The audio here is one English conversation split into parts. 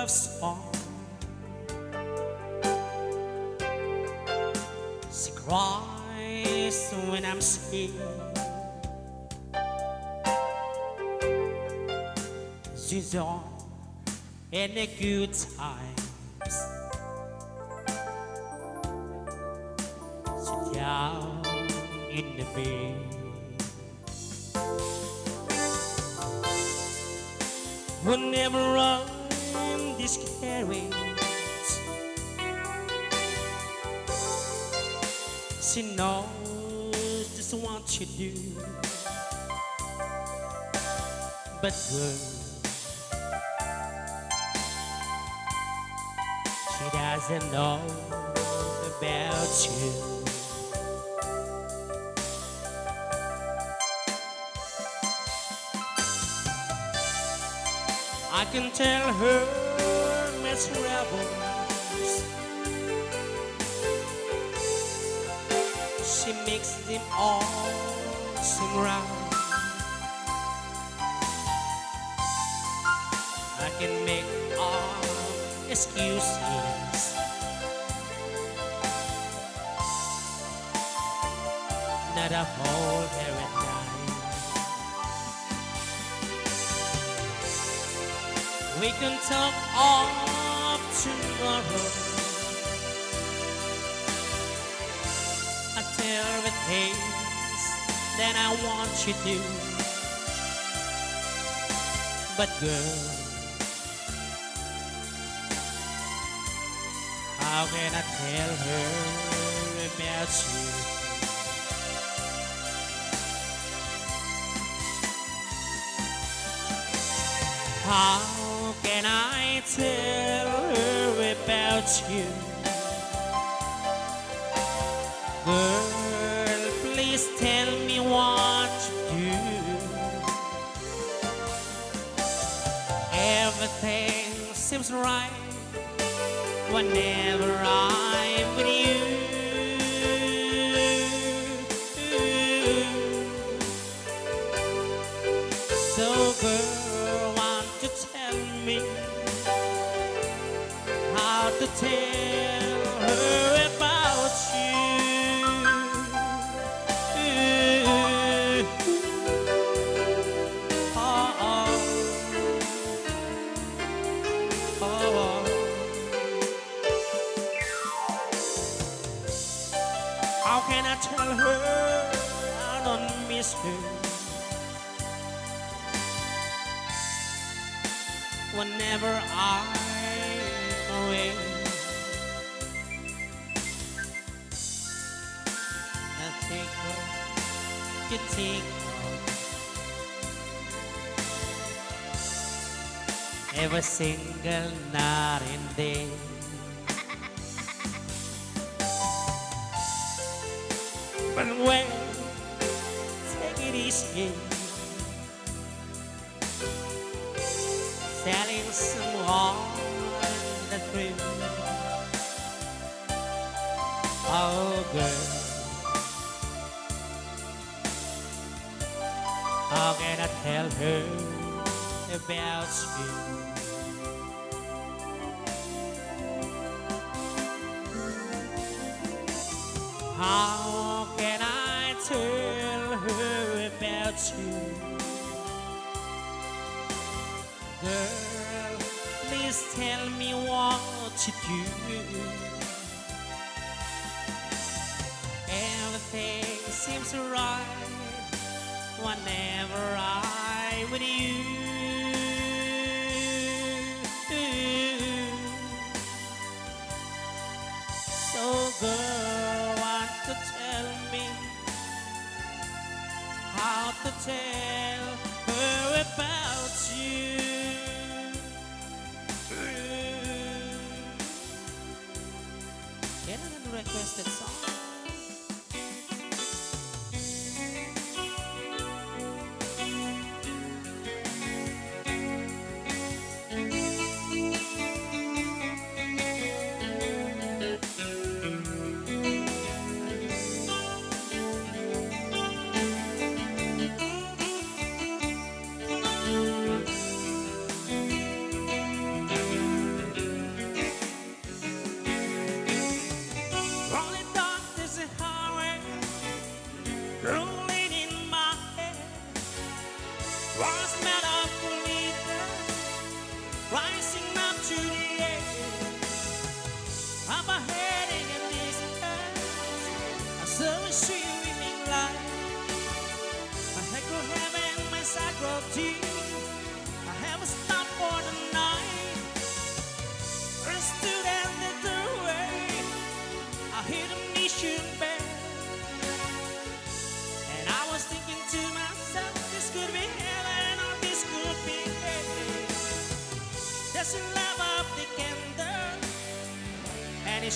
love song. She cries when I'm sick. She's on in the good times. Sit down in the bed. Whenever I'm discouraged, she knows just what to do. But girl, she doesn't know about you. I can tell her troubles. She makes them all seem right. I can make all excuses, not a whole her at night. We can talk all tomorrow. I tell her the things that I want you to do. But girl, how can I tell her about you? How can I tell her about you? Girl, please tell me what to do. Everything seems right whenever I'm with you. So girl, want to tell me how to tell her about you. Oh, oh, oh. How can I tell her I don't miss her whenever I'm away? I think you think every single night and day. But when take it easy, telling someone the truth. Oh girl, how can I tell her about you? How can I tell her about you? Girl, please tell me what to do. Everything seems right whenever I'm with you. So girl, want to tell me how to tell her about you. Can I requested song?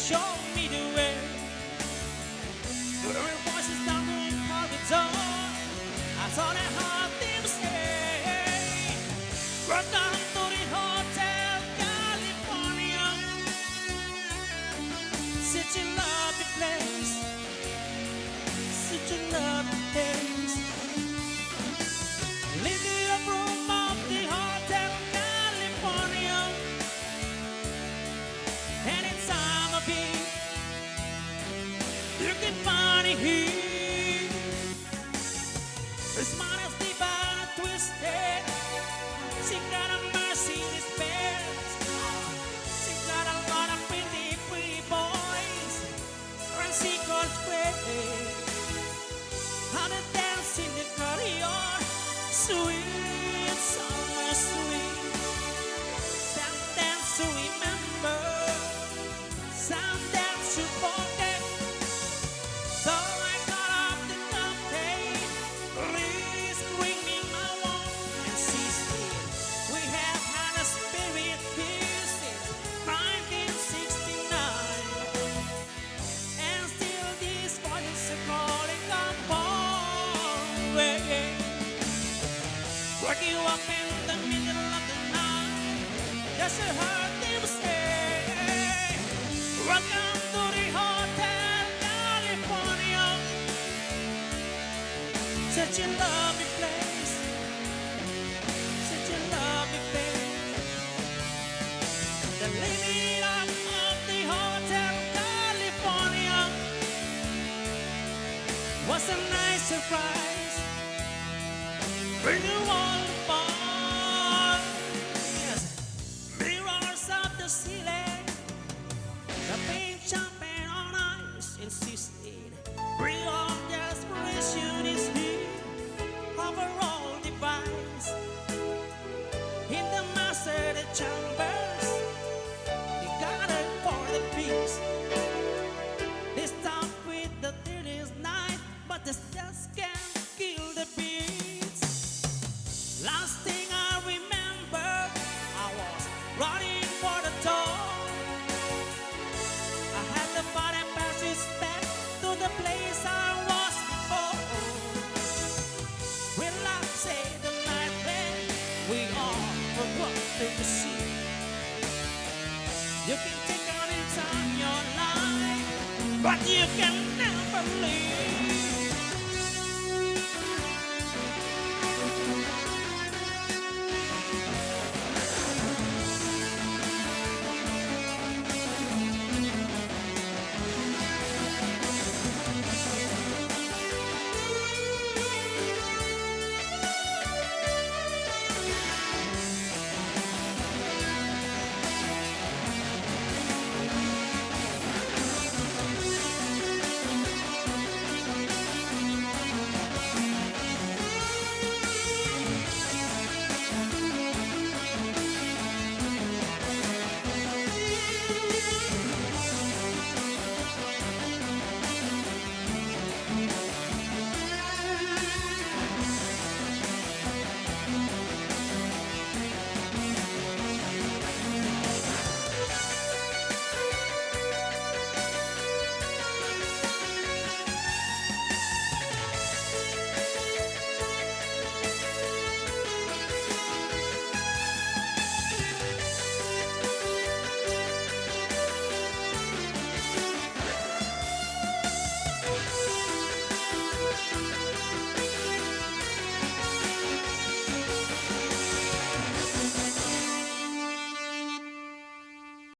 show me the way. Hearing voices down the corridor, I saw that heart them say, welcome to the Hotel California. Such a lovely place, such a lovely place. Leave the room of the Hotel California. Anytime of year, you can find it here. This man is divine and twisted. She got a mercy in his pants. She got a lot of pretty, pretty boys. And she goes crazy. How to dance in the corridor. Sweet, summer sweet. Some dance to remember, some dance to forget. So I got up the campaign. Please bring me my one and sister. We have had a spirit here since 1969, and still these voices are calling up on way. Wake you up in the middle of the night, just to hear them say, welcome to the Hotel California. Such a lovely place, such a lovely place. The lady of the Hotel California was a nice surprise. Bring you all apart. Yes, mirrors of the ceiling, the paint jumping on ice insisted. Real desperation is here, overall device. In the master chambers, they gathered for the feast. They stopped with the 30th night, but they just can't kill the beast. Last thing I remember, I was running for the door. I had to find a passage back to the place I was before. Well, I say the night when we all forgot to see. You can take on any time your life, but you can